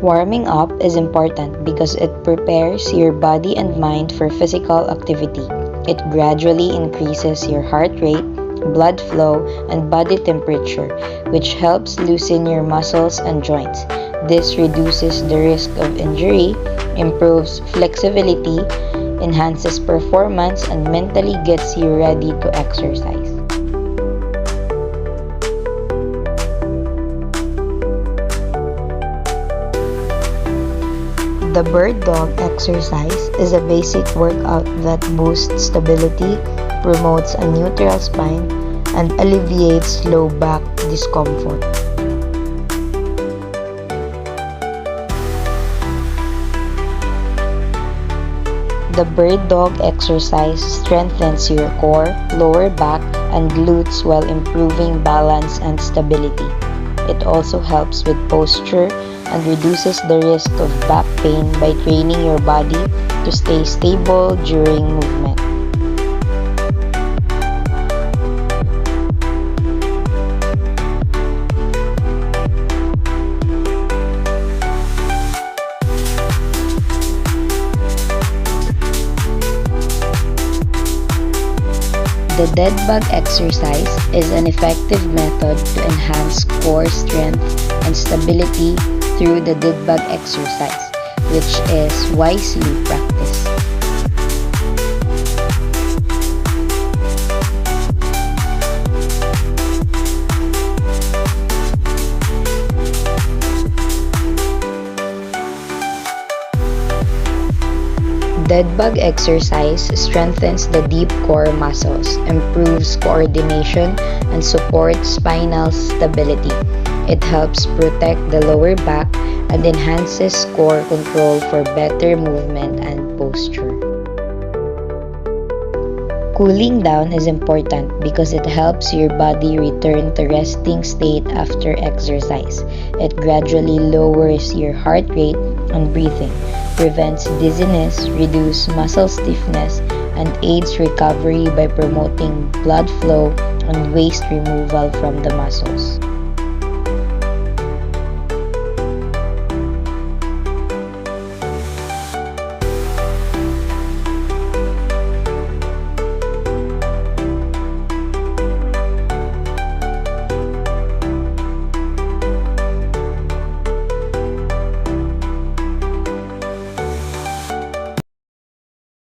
Warming up is important because it prepares your body and mind for physical activity. It gradually increases your heart rate, blood flow, and body temperature, which helps loosen your muscles and joints. This reduces the risk of injury, improves flexibility, enhances performance, and mentally gets you ready to exercise. The bird dog exercise is a basic workout that boosts stability, promotes a neutral spine, and alleviates low back discomfort. The bird dog exercise strengthens your core, lower back, and glutes while improving balance and stability. It also helps with posture and reduces the risk of back pain by training your body to stay stable during movement. The dead bug exercise is an effective method to enhance core strength and stability through the dead bug exercise, which is wisely practiced. Dead bug exercise strengthens the deep core muscles, improves coordination, and supports spinal stability. It helps protect the lower back and enhances core control for better movement and posture. Cooling down is important because it helps your body return to resting state after exercise. It gradually lowers your heart rate and breathing, prevents dizziness, reduces muscle stiffness, and aids recovery by promoting blood flow and waste removal from the muscles.